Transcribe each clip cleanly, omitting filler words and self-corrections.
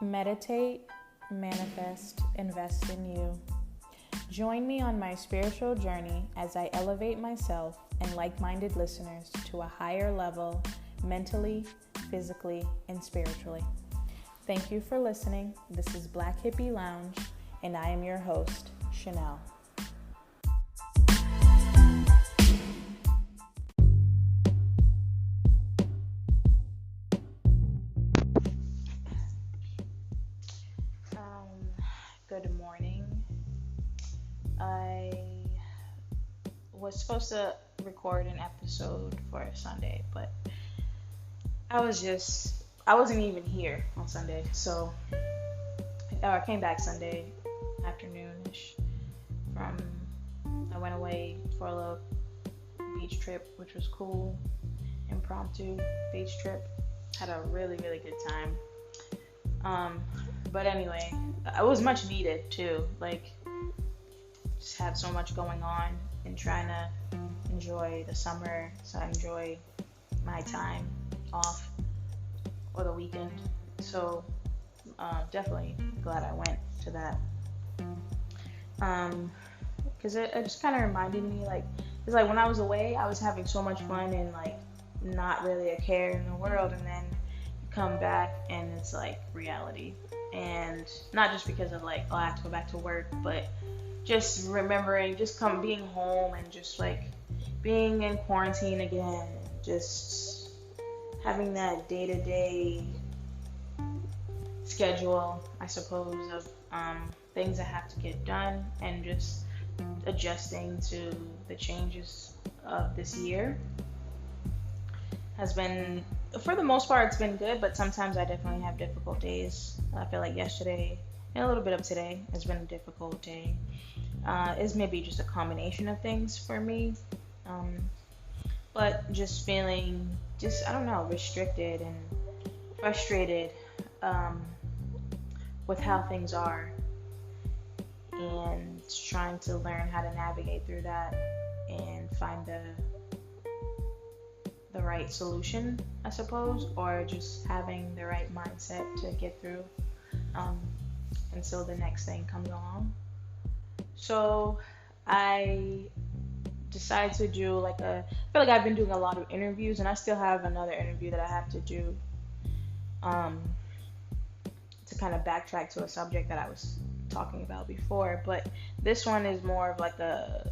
Meditate, manifest, invest in you. Join me on my spiritual journey as I elevate myself and like-minded listeners to a higher level mentally, physically, and spiritually. Thank you for listening. This is Black Hippie Lounge, and I am your host, Chanel. Good morning. I was supposed to record an episode for Sunday, but I wasn't even here on Sunday, so I came back Sunday afternoon-ish I went away for a little beach trip, which was cool, impromptu beach trip. Had a really, really good time. But anyway, it was much needed too. Just had so much going on and trying to enjoy the summer, so I enjoy my time off or the weekend. So definitely glad I went to that. Because it just kind of reminded me, it's like when I was away, I was having so much fun and not really a care in the world, and then you come back and it's reality. And not just because of I have to go back to work, but just remembering being home and just being in quarantine again, just having that day-to-day schedule, I suppose, of things that have to get done, and just adjusting to the changes of this year has been, for the most part, it's been good, but sometimes I definitely have difficult days. I feel like yesterday and a little bit of today has been a difficult day. It's maybe just a combination of things for me, but just feeling I don't know, restricted and frustrated with how things are, and trying to learn how to navigate through that and find the right solution, I suppose, or just having the right mindset to get through until the next thing comes along. So I decided to do I feel like I've been doing a lot of interviews, and I still have another interview that I have to do to kind of backtrack to a subject that I was talking about before, but this one is more of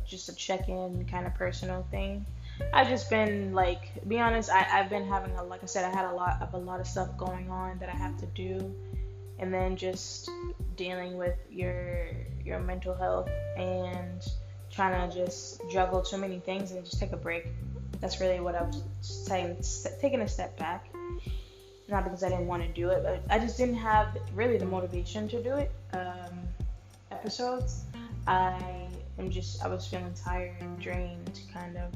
just a check-in kind of personal thing. I've just been be honest, I've been having like I said, I had a lot of stuff going on that I have to do, and then just dealing with your mental health and trying to just juggle too many things and just take a break. That's really what I was saying, taking a step back. Not because I didn't want to do it, but I just didn't have really the motivation to do it. Episodes, I was feeling tired and drained, kind of.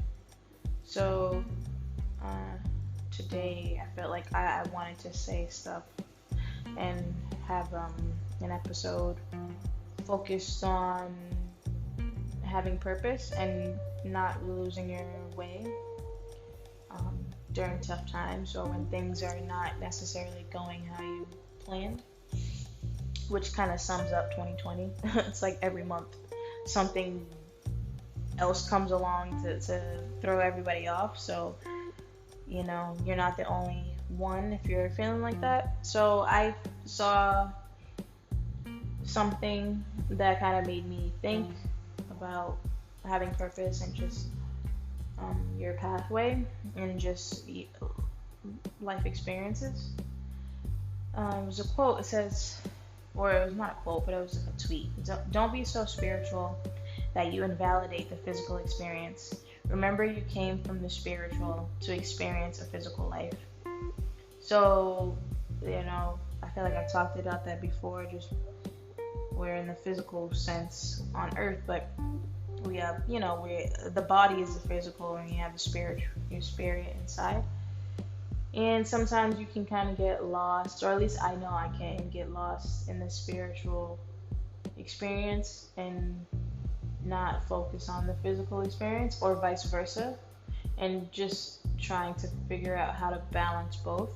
So today I felt like I wanted to say stuff and have an episode focused on having purpose and not losing your way during tough times, or when things are not necessarily going how you planned, which kind of sums up 2020. It's like every month something else comes along to throw everybody off. So, you're not the only one if you're feeling like that. So I saw something that kind of made me think about having purpose and just your pathway and just life experiences. It was a quote. It says, or it was not a quote, but it was a tweet. Don't be so spiritual that you invalidate the physical experience. Remember, you came from the spiritual to experience a physical life. So, I feel like I've talked about that before. Just we're in the physical sense on earth, but we have, the body is the physical, and you have your spirit inside. And sometimes you can kind of get lost, or at least I know I can get lost in the spiritual experience and not focus on the physical experience, or vice versa, and just trying to figure out how to balance both.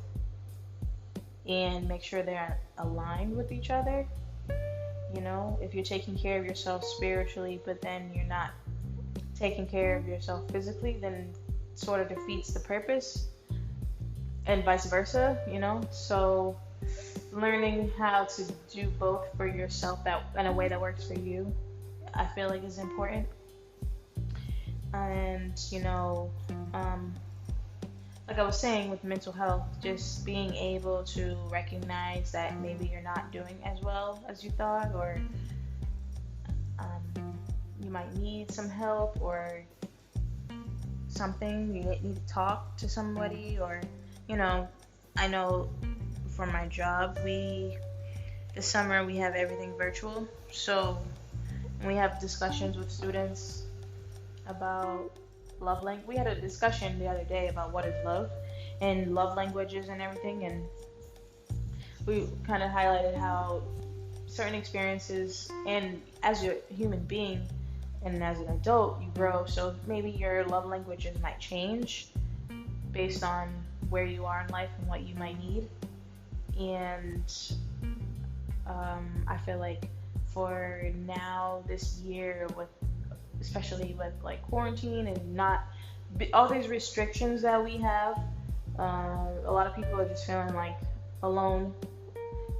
and make sure they're aligned with each other. You know, if you're taking care of yourself spiritually, but then you're not taking care of yourself physically, then it sort of defeats the purpose, and vice versa, you know? So learning how to do both for yourself that in a way that works for you, I feel like is important. And, you know, like I was saying with mental health, just being able to recognize that maybe you're not doing as well as you thought, or you might need some help or something. You need to talk to somebody, or, you know, I know for my job, this summer we have everything virtual. So we have discussions with students about love language. We had a discussion the other day about what is love and love languages and everything, and we kind of highlighted how certain experiences, and as a human being and as an adult, you grow, so maybe your love languages might change based on where you are in life and what you might need. And I feel like for now, this year, especially with like quarantine and not all these restrictions that we have, a lot of people are just feeling like alone,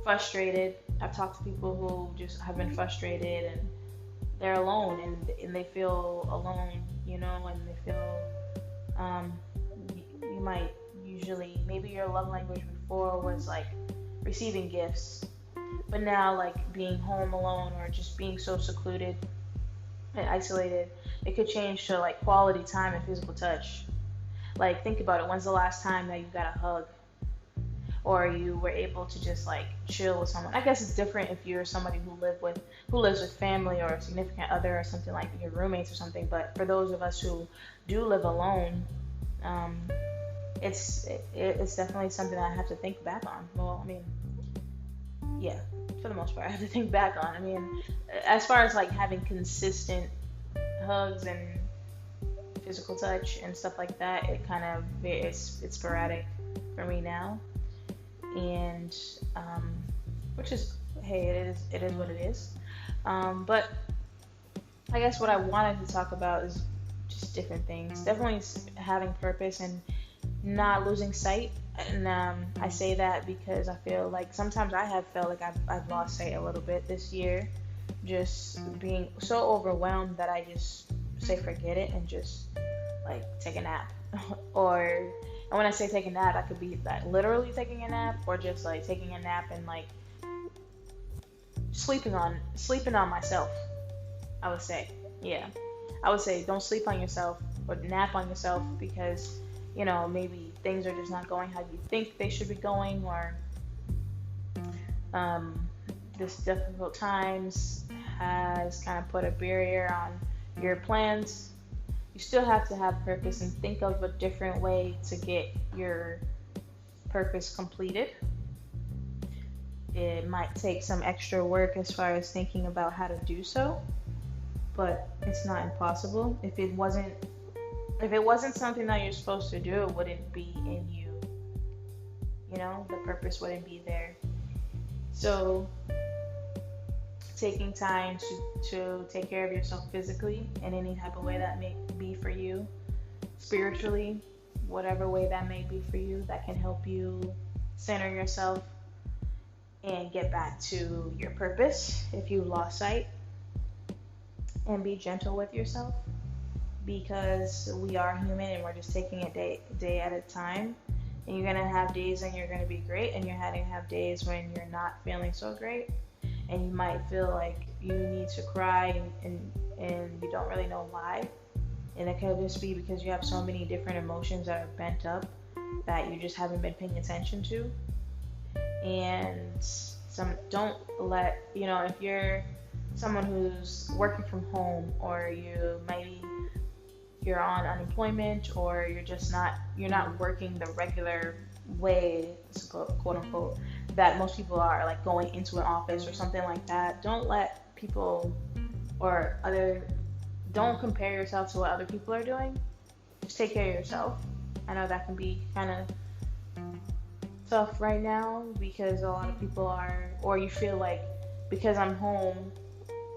frustrated. I've talked to people who just have been frustrated and they're alone, and they feel alone, you know, and they feel you might usually, maybe your love language before was like receiving gifts, but now like being home alone or just being so secluded and isolated, it could change to like quality time and physical touch. Like, think about it. When's the last time that you got a hug, or you were able to just like chill with someone? I guess it's different if you're somebody who lives with family or a significant other or something, like your roommates or something. But for those of us who do live alone, it's definitely something that I have to think back on. Well, I mean, yeah, for the most part, I have to think back on. I mean, as far as like having consistent hugs and physical touch and stuff like that, it's sporadic for me now, and which is, hey, it is what it is. But I guess what I wanted to talk about is just different things. Definitely having purpose and not losing sight. And I say that because I feel like sometimes I have felt like I've lost sight a little bit this year, just being so overwhelmed that I just say forget it and just like take a nap. And when I say take a nap, I could be like literally taking a nap, or just like taking a nap and like sleeping on myself. I would say don't sleep on yourself or nap on yourself, because, you know, maybe things are just not going how you think they should be going, or this difficult times has kind of put a barrier on your plans. You still have to have purpose and think of a different way to get your purpose completed. It might take some extra work as far as thinking about how to do so, but it's not impossible. If it wasn't something that you're supposed to do, it wouldn't be in you. You know, the purpose wouldn't be there. So taking time to take care of yourself physically in any type of way that may be for you, spiritually, whatever way that may be for you, that can help you center yourself and get back to your purpose if you lost sight. And be gentle with yourself, because we are human and we're just taking it day at a time. And you're gonna have days when you're gonna be great, and you're gonna have days when you're not feeling so great, and you might feel like you need to cry and you don't really know why. And it could just be because you have so many different emotions that are bent up that you just haven't been paying attention to. And don't let, you know, if you're someone who's working from home, or you're on unemployment, or you're not working the regular way, quote unquote, that most people are, like going into an office or something like that. Don't let people don't compare yourself to what other people are doing. Just take care of yourself. I know that can be kind of tough right now because a lot of people are, or you feel like because I'm home,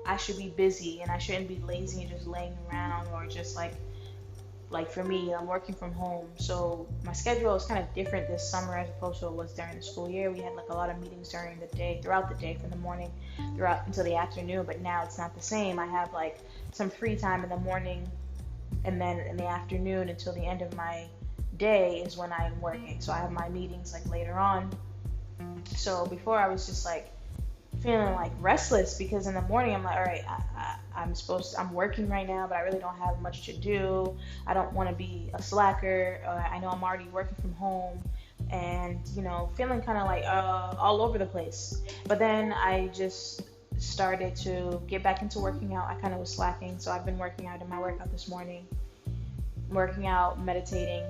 I should be busy and I shouldn't be lazy and just laying around or just like for me, I'm working from home, so my schedule is kind of different this summer as opposed to it was during the school year. We had like a lot of meetings during the day, throughout the day, from the morning throughout until the afternoon, but now it's not the same. I have like some free time in the morning, and then in the afternoon until the end of my day is when I'm working. So I have my meetings like later on. So before I was just like feeling like restless because in the morning I'm like, all right, I'm working right now, but I really don't have much to do. I don't want to be a slacker. I know I'm already working from home, and feeling kind of like all over the place. But then I just started to get back into working out. I kind of was slacking, so I've been working out in my workout this morning, working out, meditating,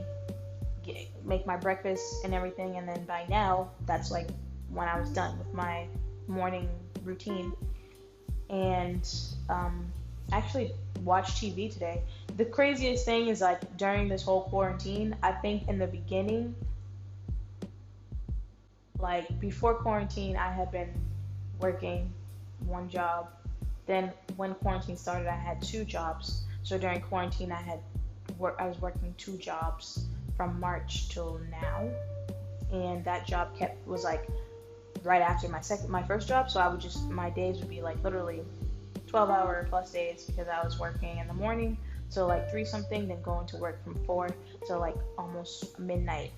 make my breakfast and everything, and then by now that's like when I was done with my morning routine. And actually watched TV today. The craziest thing is like during this whole quarantine, I think in the beginning, like before quarantine, I had been working one job. Then when quarantine started, I had two jobs. So during quarantine, I was working two jobs from March till now, and that job was like right after my first job. So my days would be like literally 12-hour plus days because I was working in the morning till like 3 something, then going to work from 4 till like almost midnight,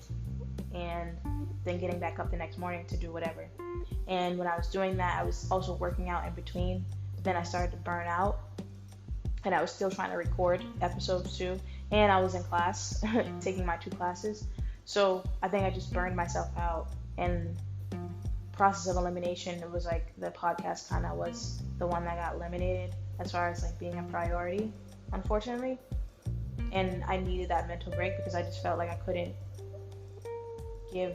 and then getting back up the next morning to do whatever. And when I was doing that, I was also working out in between. But then I started to burn out, and I was still trying to record episodes too, and I was in class taking my 2 classes. So I think I just burned myself out. And process of elimination, it was like the podcast kind of was the one that got eliminated as far as like being a priority, unfortunately. And I needed that mental break because I just felt like I couldn't give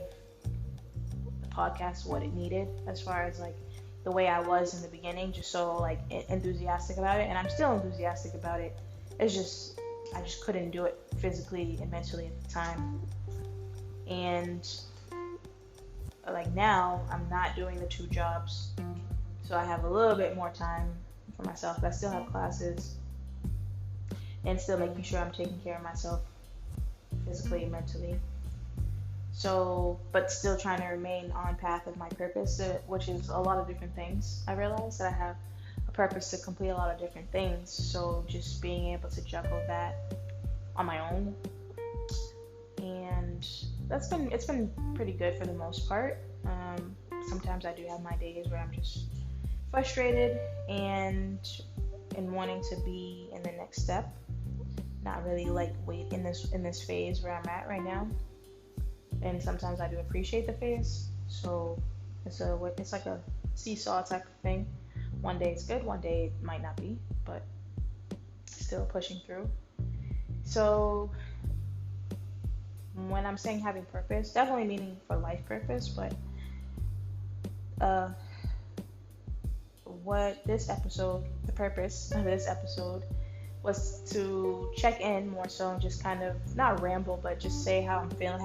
the podcast what it needed as far as like the way I was in the beginning, just so like enthusiastic about it. And I'm still enthusiastic about it. It's just I just couldn't do it physically and mentally at the time. And like now I'm not doing the 2 jobs, so I have a little bit more time for myself, but I still have classes and still making sure I'm taking care of myself physically and mentally. So, but still trying to remain on path of my purpose, which is a lot of different things. I realize that I have a purpose to complete a lot of different things, so just being able to juggle that on my own, and it's been pretty good for the most part. Sometimes I do have my days where I'm just frustrated and wanting to be in the next step, not really like wait in this phase where I'm at right now. And sometimes I do appreciate the phase, so it's like a seesaw type of thing. One day it's good, one day it might not be, but still pushing through. So when I'm saying having purpose, definitely meaning for life purpose, but what this episode, the purpose of this episode was to check in more so and just kind of not ramble, but just say how I'm feeling,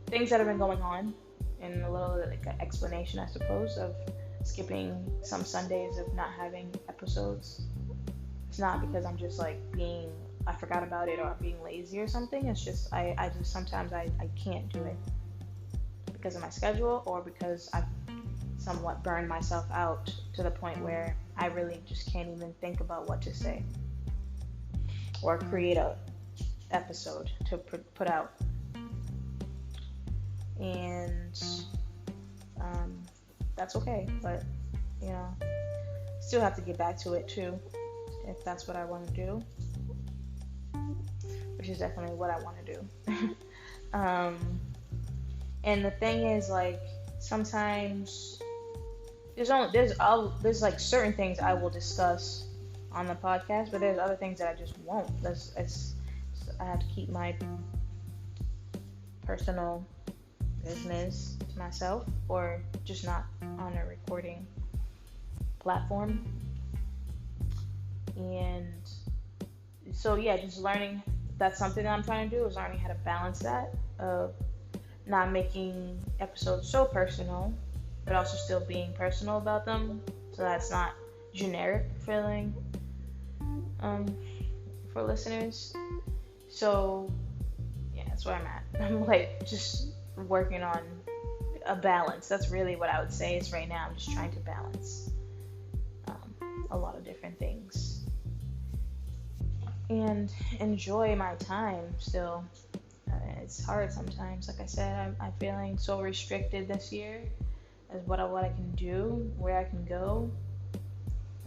things that have been going on, and a little like an explanation, I suppose, of skipping some Sundays of not having episodes. It's not because I'm just like I forgot about it or being lazy or something. It's just I just sometimes I can't do it because of my schedule or because I've somewhat burned myself out to the point where I really just can't even think about what to say or create a episode to put out. And that's okay, but still have to get back to it too if that's what I want to do, which is definitely what I want to do. And the thing is, like, sometimes there's like certain things I will discuss on the podcast, but there's other things that I just won't. I have to keep my personal business to myself, or just not on a recording platform. And so yeah, just learning, that's something that I'm trying to do, is learning how to balance that of not making episodes so personal, but also still being personal about them, so that's not generic feeling um, for listeners. So yeah, that's where I'm at. I'm like just working on a balance. That's really what I would say is right now. I'm just trying to balance a lot of different things and enjoy my time still. It's hard sometimes. Like I said, I'm feeling so restricted this year as what I can do, where I can go,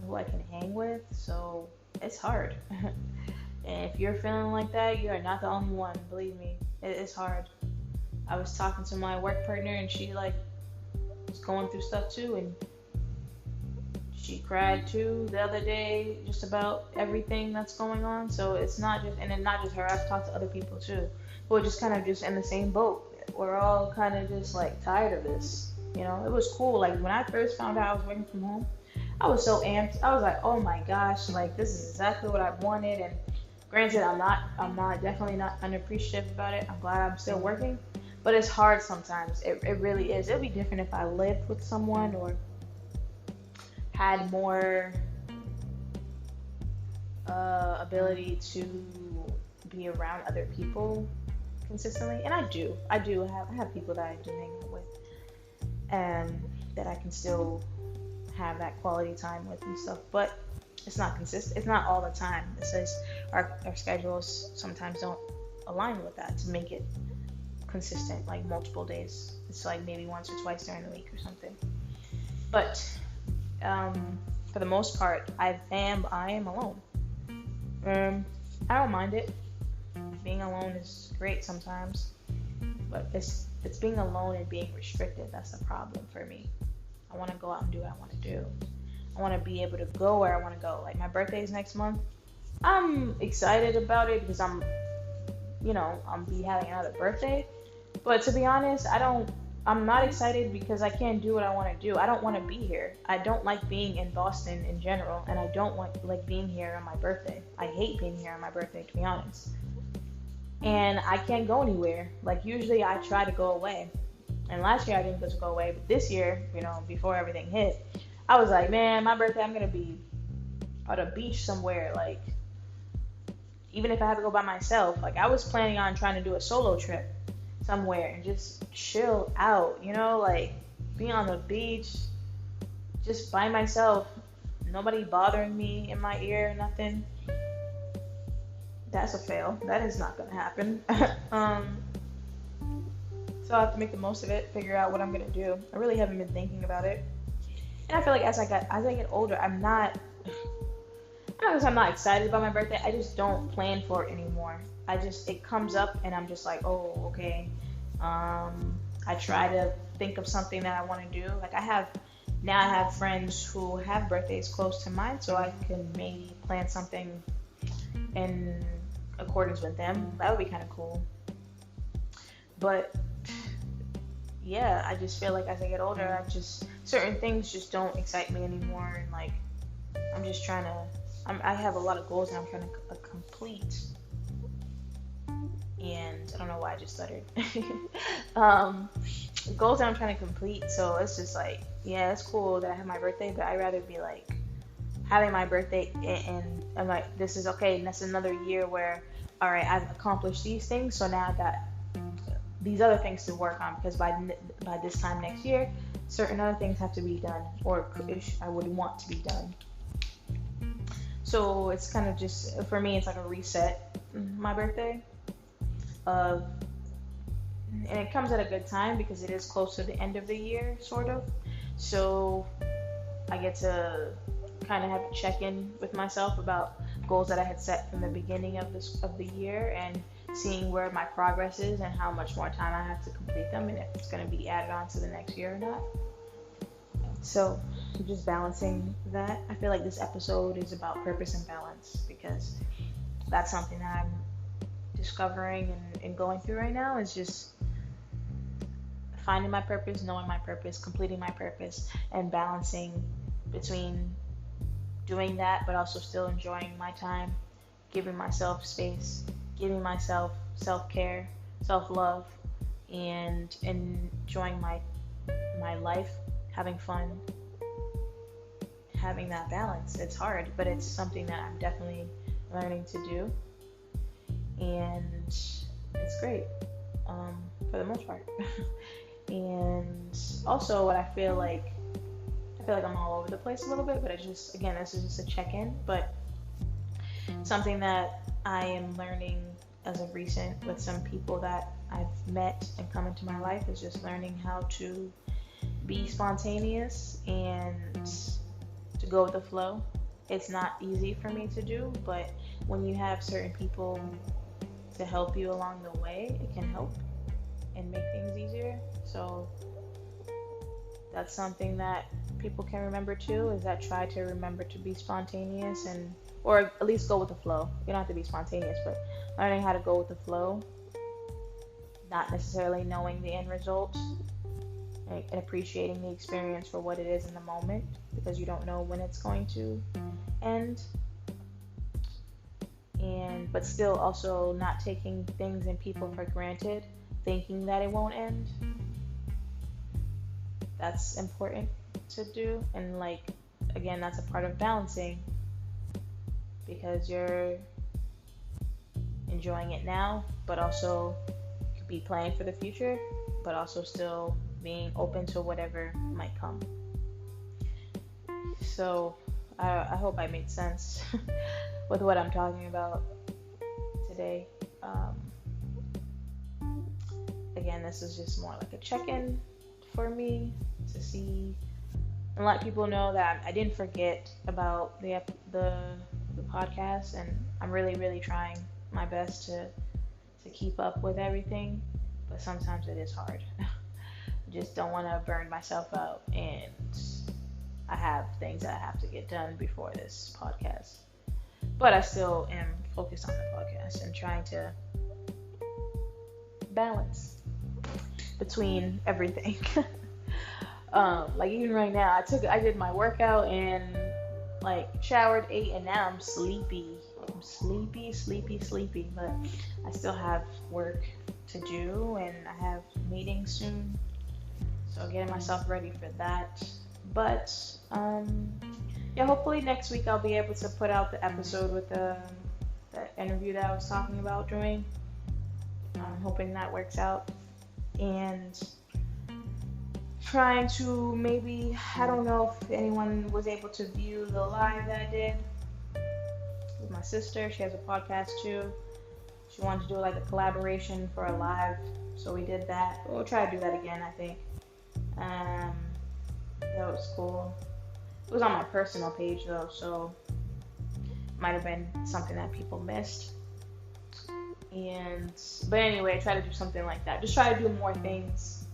who I can hang with. So it's hard. And if you're feeling like that, you are not the only one. Believe me, it's hard. I was talking to my work partner, and she like was going through stuff too, and she cried too the other day, just about everything that's going on. So it's not just, and then not just her. I've talked to other people too, who are just kind of just in the same boat. We're all kind of just like tired of this. You know, it was cool. Like when I first found out I was working from home, I was so amped. I was like, oh my gosh, like this is exactly what I wanted. And granted, I'm definitely not unappreciative about it. I'm glad I'm still working, but it's hard sometimes. It really is. It'd be different if I lived with someone or had more ability to be around other people consistently. And I have people that I do hang out with, and that I can still have that quality time with and stuff. But it's not consistent. It's not all the time. It says our schedules sometimes don't align with that to make it consistent, like multiple days. It's like maybe once or twice during the week or something. But for the most part, I am alone. I don't mind it. Being alone is great sometimes, but it's being alone and being restricted that's the problem for me. I want to go out and do what I want to do. I want to be able to go where I want to go. Like my birthday is next month. I'm excited about it because I'm be having another birthday. But to be honest, I'm not excited because I can't do what I want to do. I don't want to be here. I don't like being in Boston in general, and I don't like being here on my birthday. I hate being here on my birthday, to be honest. And I can't go anywhere. Like usually I try to go away. And last year I didn't get to go away, but this year, before everything hit, I was like, man, my birthday, I'm going to be at a beach somewhere. Like, even if I have to go by myself, like I was planning on trying to do a solo trip somewhere and just chill out, like be on the beach, just by myself, nobody bothering me in my ear, nothing. That's a fail. That is not going to happen. So I have to make the most of it, figure out what I'm going to do. I really haven't been thinking about it. And I feel like as I get older, I'm not excited about my birthday. I just don't plan for it anymore. It comes up and I'm just like, oh, okay. I try to think of something that I want to do. Like I have friends who have birthdays close to mine, so I can maybe plan something in accordance with them. That would be kind of cool. But yeah, I just feel like as I get older, certain things just don't excite me anymore, and like I'm just trying to. I have a lot of goals and I'm trying to complete. And I don't know why I just stuttered. Goals that I'm trying to complete. So it's just like, yeah, it's cool that I have my birthday, but I'd rather be like having my birthday and I'm like, this is okay. And that's another year where, all right, I've accomplished these things. So now I've got these other things to work on, because by this time next year, certain other things have to be done, or I would want to be done. So it's kind of just, for me, it's like a reset, my birthday. And it comes at a good time because it is close to the end of the year, sort of. So I get to kind of have a check-in with myself about goals that I had set from the beginning of the year, and seeing where my progress is and how much more time I have to complete them, and if it's going to be added on to the next year or not. So just balancing that. I feel like this episode is about purpose and balance, because that's something that I'm discovering and going through right now, is just finding my purpose, knowing my purpose, completing my purpose, and balancing between doing that but also still enjoying my time, giving myself space, giving myself self-care, self-love, and enjoying my life, having fun, having that balance. It's hard, but it's something that I'm definitely learning to do, and it's great, for the most part. And also, what I feel like I'm all over the place a little bit, but it's just, again, this is just a check-in, but something that I am learning as of recent with some people that I've met and come into my life is just learning how to be spontaneous and to go with the flow. It's not easy for me to do, but when you have certain people to help you along the way, it can help and make things easier. So that's something that people can remember too, is that try to remember to be spontaneous, or at least go with the flow. You don't have to be spontaneous, but learning how to go with the flow, not necessarily knowing the end result, and appreciating the experience for what it is in the moment, because you don't know when it's going to end. But still also not taking things and people for granted, thinking that it won't end. That's important to do, and again, that's a part of balancing, because you're enjoying it now, but also could be planning for the future, but also still being open to whatever might come. So I hope I made sense with what I'm talking about today. Again, this is just more like a check-in for me to see and let people know that I didn't forget about the podcast, and I'm really, really trying my best to keep up with everything, but sometimes it is hard. I just don't want to burn myself out, and I have things that I have to get done before this podcast. But I still am focused on the podcast and trying to balance between everything. Even right now, I did my workout and showered, ate, and now I'm sleepy. I'm sleepy, but I still have work to do, and I have meetings soon, so getting myself ready for that. But hopefully next week I'll be able to put out the episode with the interview that I was talking about doing. I'm hoping that works out, and trying to maybe, I don't know if anyone was able to view the live that I did with my sister. She has a podcast too. She wanted to do a collaboration for a live, so we did that. We'll try to do that again, I think. That was cool. It was on my personal page though, so it might have been something that people missed. But anyway, try to do something like that. Just try to do more things,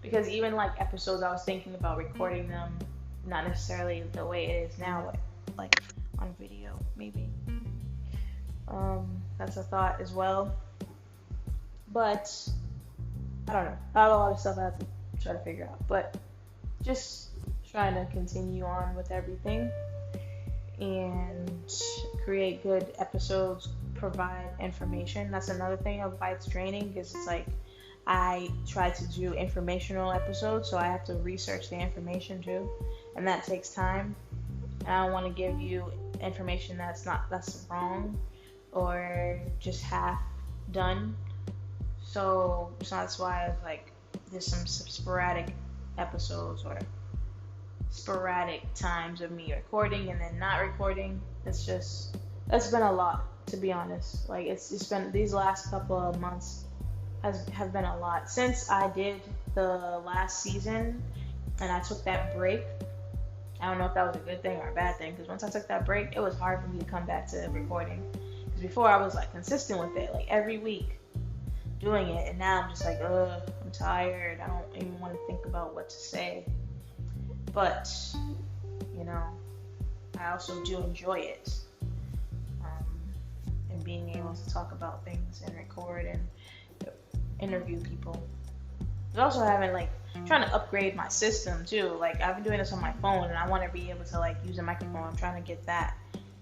because even episodes, I was thinking about recording them, not necessarily the way it is now, but on video maybe. That's a thought as well. But I don't know. I have a lot of stuff I have to try to figure out, but just trying to continue on with everything and create good episodes, provide information. That's another thing of why it's draining, because it's I try to do informational episodes, so I have to research the information too, and that takes time. And I don't want to give you information that's wrong or just half done. So that's why there's some sporadic episodes or sporadic times of me recording and then not recording. That's been a lot, to be honest. It's been, these last couple of months have been a lot since I did the last season and I took that break. I don't know if that was a good thing or a bad thing, because once I took that break, it was hard for me to come back to recording, because before I was consistent with it, every week doing it, and now I'm just I'm tired. I don't even want to think about what to say. But I also do enjoy it, and being able to talk about things and record and interview people. But also having trying to upgrade my system too. I've been doing this on my phone, and I want to be able to use a microphone. I'm trying to get that,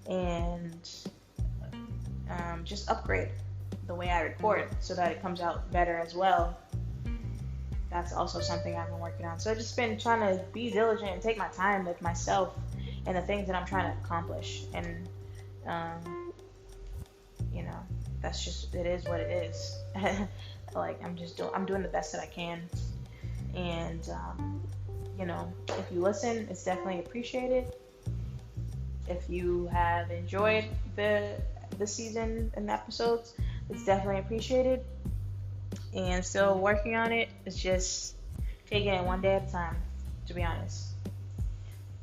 and just upgrade the way I record so that it comes out better as well. that's also something I've been working on. So I've just been trying to be diligent and take my time with myself and the things that I'm trying to accomplish. And um, you know, that's just it is what it is. Like I'm doing the best that I can. And if you listen, it's definitely appreciated. If you have enjoyed the season and episodes, it's definitely appreciated. And still working on it. It's just taking it one day at a time, to be honest.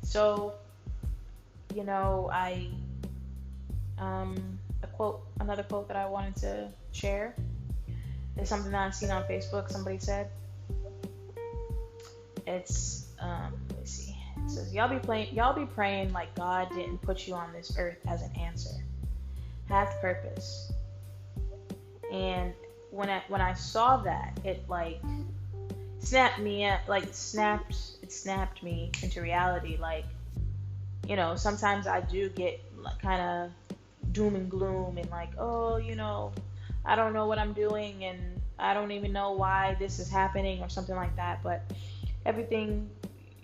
So, I another quote that I wanted to share is something that I've seen on Facebook. Somebody said, it's let me see. It says, y'all be praying like God didn't put you on this earth as an answer. Have purpose. And when I saw that, it like snapped me up, like it snapped me into reality. Like, sometimes I do get like, kind of doom and gloom and like, oh, I don't know what I'm doing and I don't even know why this is happening or something like that. But everything,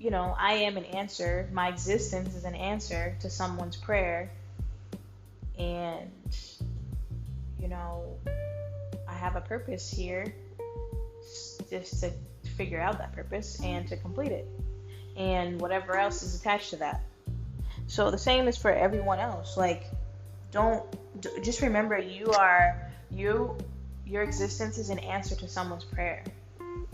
I am an answer. My existence is an answer to someone's prayer. And, I have a purpose here just to figure out that purpose and to complete it. And whatever else is attached to that. So the same is for everyone else. Like, just remember your existence is an answer to someone's prayer,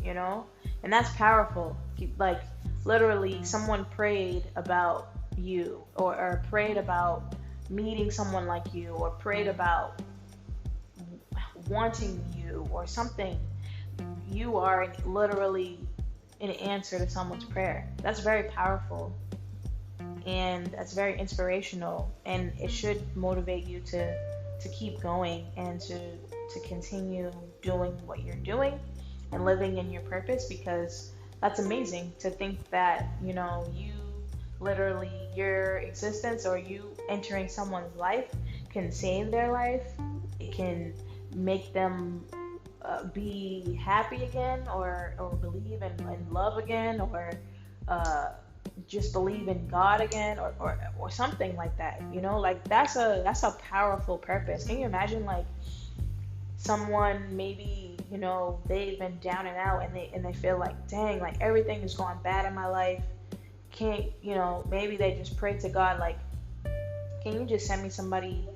and that's powerful. Like, literally someone prayed about you or prayed about meeting someone like you or prayed about wanting you or something. You are literally an answer to someone's prayer. That's very powerful. And that's very inspirational, and it should motivate you to keep going and to continue doing what you're doing and living in your purpose, because that's amazing to think that you literally your existence or you entering someone's life can save their life. It can make them be happy again or believe in love again or just believe in God again or something like that. Like that's a powerful purpose. Can you imagine like someone maybe they've been down and out and they feel like, dang, like everything is going bad in my life. Can't maybe they just pray to God like, can you just send me somebody,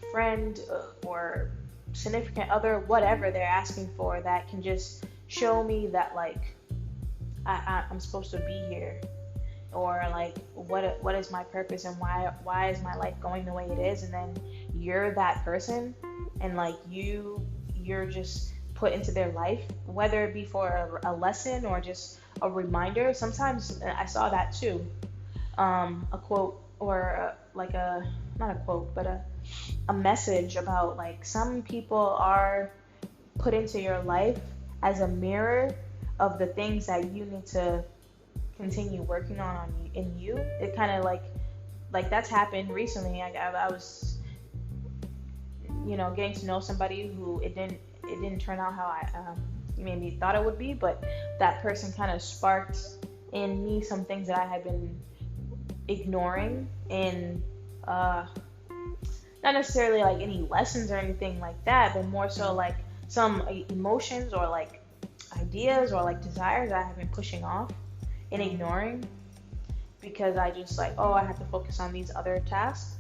a friend or significant other, whatever they're asking for, that can just show me that like I'm supposed to be here, or like what is my purpose and why is my life going the way it is. And then you're that person, and like you're just put into their life, whether it be for a lesson or just a reminder. Sometimes I saw that too, a quote or not a quote but a message about like some people are put into your life as a mirror of the things that you need to continue working on in you. It kind of like that's happened recently. I was getting to know somebody who it didn't turn out how I maybe thought it would be, but that person kind of sparked in me some things that I had been ignoring, and not necessarily like any lessons or anything like that, but more so like some emotions or like ideas or like desires that I have been pushing off and ignoring because I just like, oh, I have to focus on these other tasks.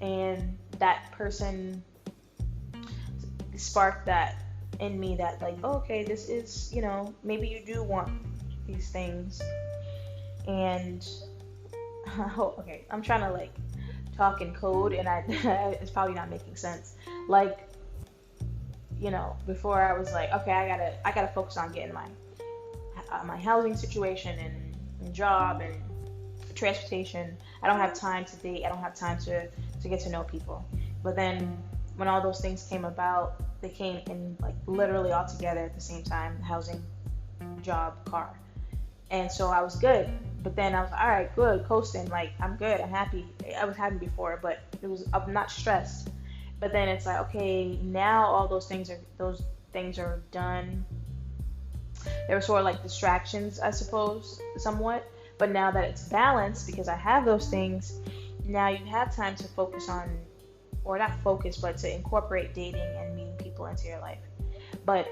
And that person sparked that in me, that like, oh, okay, this is, maybe you do want these things. And okay, I'm trying to like talk in code, and it's probably not making sense. Like, before I was like, okay, I gotta focus on getting my housing situation and job and transportation. I don't have time to date. I don't have time to get to know people. But then when all those things came about, they came in like literally all together at the same time: housing, job, car. And so I was good. But then I was like, all right, good, coasting. Like, I'm good. I'm happy. I was happy before, but I'm not stressed. But then it's like, okay, now all those things are done. They were sort of like distractions, I suppose, somewhat. But now that it's balanced, because I have those things, now you have time to focus on, or not focus, but to incorporate dating and meeting people into your life. But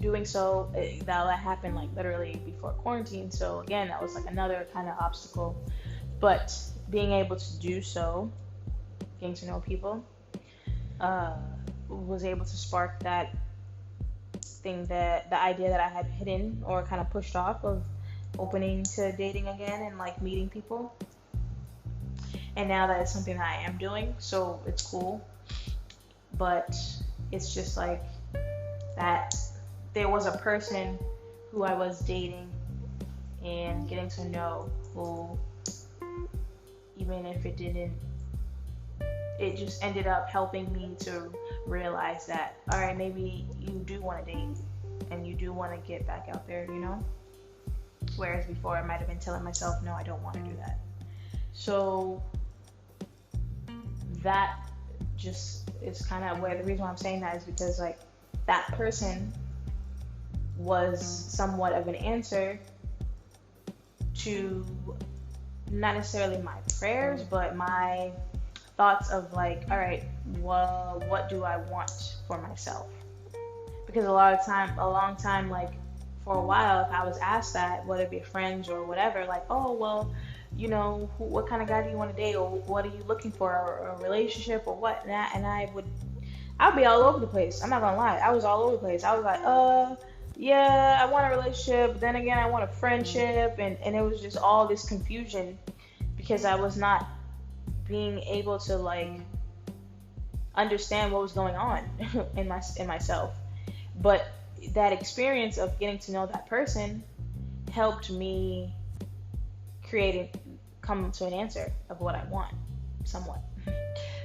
doing so, that happened like literally before quarantine. So again, that was like another kind of obstacle. But being able to do so, getting to know people, was able to spark that thing, that the idea that I had hidden or kind of pushed off, of opening to dating again and like meeting people. And now that it's something that I am doing, so it's cool. But it's just like that there was a person who I was dating and getting to know, who, even if it didn't, it just ended up helping me to realize that, all right, maybe you do want to date and you do want to get back out there, you know? Whereas before I might have been telling myself, no, I don't want to do that. So that just is kind of where the reason why I'm saying that is because like that person was somewhat of an answer to not necessarily my prayers, but my thoughts of like, all right, well, what do I want for myself? Because a long time, like for a while, if I was asked that, whether it be friends or whatever, like, oh, well, you know, what kind of guy do you want to date, or what are you looking for, or a relationship, or what? And I'd be all over the place. I'm not gonna lie, I was all over the place. I was like, yeah, I want a relationship, but then again, I want a friendship, and it was just all this confusion because I was not being able to like understand what was going on in myself. But that experience of getting to know that person helped me come to an answer of what I want, somewhat.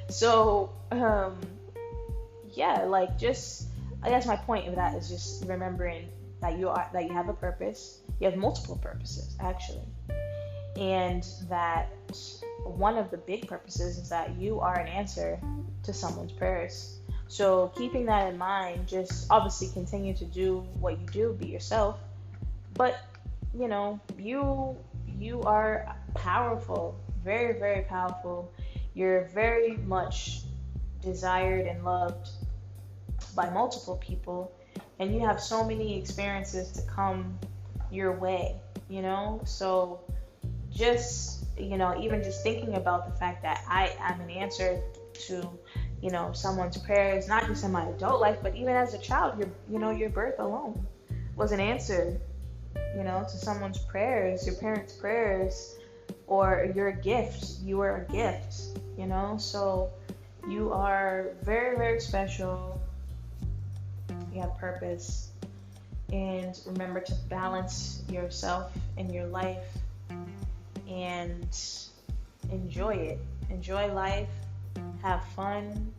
So, yeah, like just, I guess my point of that is just remembering that you have a purpose. You have multiple purposes, actually. And that one of the big purposes is that you are an answer to someone's prayers. So keeping that in mind, just obviously continue to do what you do, be yourself. But, you know, you are powerful, very, very powerful. You're very much desired and loved by multiple people, and you have so many experiences to come your way, you know? So just, you know, even just thinking about the fact that I'm an answer to, you know, someone's prayers, not just in my adult life, but even as a child, your birth alone was an answer, you know, to someone's prayers, your parents' prayers, or your gift. You were a gift, you know? So you are very, very special. You have purpose. And remember to balance yourself in your life and enjoy it. Enjoy life. Have fun.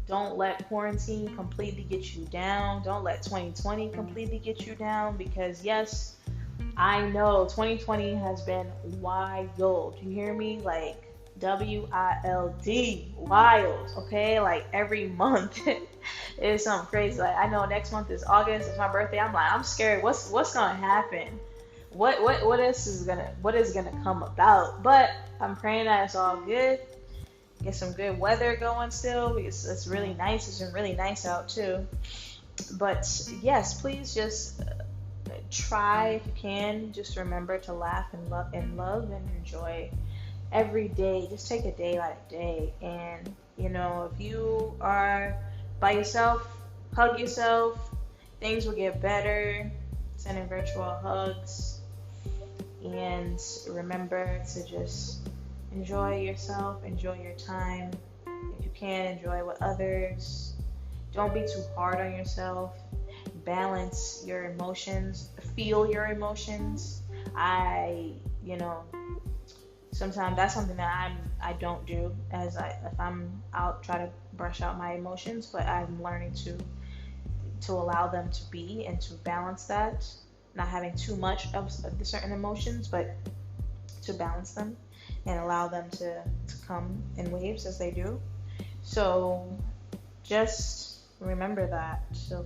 Don't let quarantine completely get you down. Don't let 2020 completely get you down, because yes, I know 2020 has been wild. You hear me? Like WILD, wild. Okay, like every month is something crazy. Like I know next month is August. It's my birthday. I'm scared. What's gonna happen? What is gonna come about? But I'm praying that it's all good. Get some good weather going still, because it's really nice. It's been really nice out too. But yes, please just try, if you can, just remember to laugh and love and enjoy every day. Just take a day like a day. And you know, if you are by yourself, hug yourself. Things will get better. Sending virtual hugs. And remember to just enjoy yourself, enjoy your time. If you can, enjoy with others. Don't be too hard on yourself. Balance your emotions. Feel your emotions. Sometimes that's something that I don't do. If I'm out, try to brush out my emotions, but I'm learning to allow them to be and to balance that. Not having too much of the certain emotions, but to balance them and allow them to come in waves as they do. So just remember that. So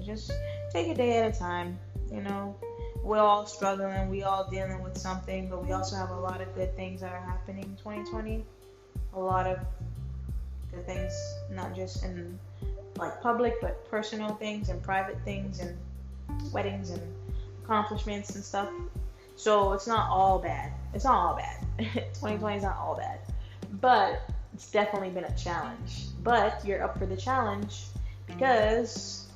just take a day at a time. You know, we're all struggling, we all dealing with something, but we also have a lot of good things that are happening in 2020. A lot of good things, not just in like public, but personal things and private things and weddings and accomplishments and stuff. So it's not all bad. It's not all bad. 2020 is not all bad, but it's definitely been a challenge. But you're up for the challenge because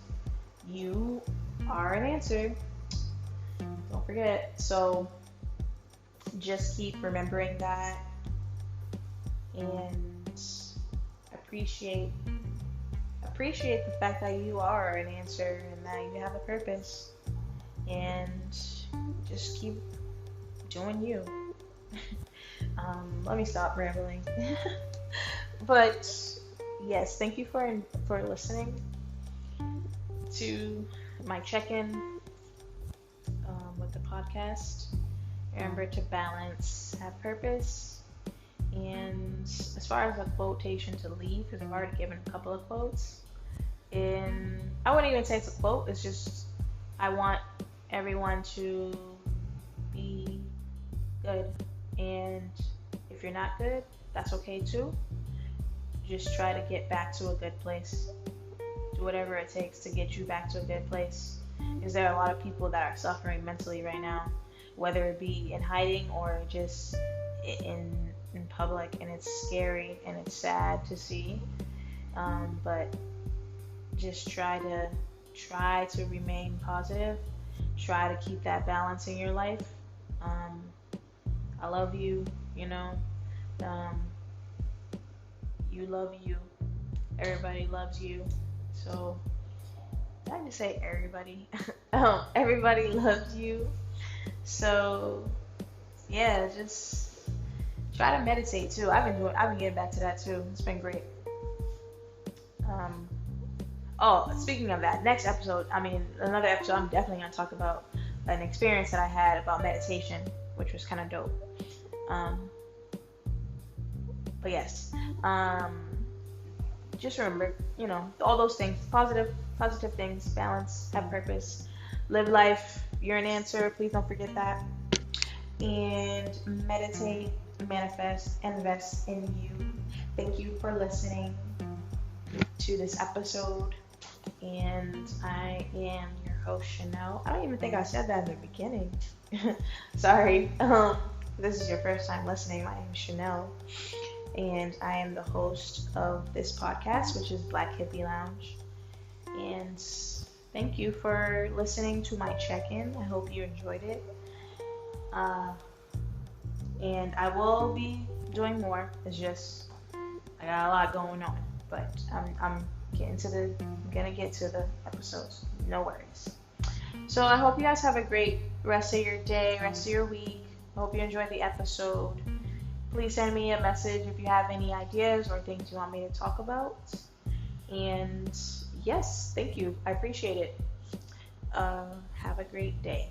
you are an answer. Don't forget. So just keep remembering that and appreciate the fact that you are an answer and that you have a purpose, and just keep doing you. Let me stop rambling. But yes, thank you for listening to my check-in with the podcast. Remember to balance, have purpose, and as far as a quotation to leave, because I've already given a couple of quotes, and I wouldn't even say it's a quote. It's just I want everyone to be good, and if you're not good, that's okay too. Just try to get back to a good place. Do whatever it takes to get you back to a good place, because there are a lot of people that are suffering mentally right now, whether it be in hiding or just in public, and it's scary and it's sad to see. But just try to remain positive. Try to keep that balance in your life. I love you. You know, you love you. Everybody loves you. So did I just say everybody? Everybody loves you. So yeah, just try to meditate too. I've been getting back to that too. It's been great. Speaking of that, another episode, I'm definitely going to talk about an experience that I had about meditation, which was kind of dope. But yes, just remember, all those things, positive things, balance, have purpose, live life. You're an answer. Please don't forget that. And meditate, manifest, invest in you. Thank you for listening to this episode. And I am your host, Chanel. I don't even think I said that in the beginning. Sorry. This is your first time listening. My name is Chanel, and I am the host of this podcast, which is Black Hippie Lounge. And thank you for listening to my check-in. I hope you enjoyed it. And I will be doing more. It's just I got a lot going on, but I'm gonna get to the episodes. No worries. So I hope you guys have a great rest of your day, rest of your week. I hope you enjoyed the episode. Please send me a message if you have any ideas or things you want me to talk about. And yes, thank you. I appreciate it. Have a great day.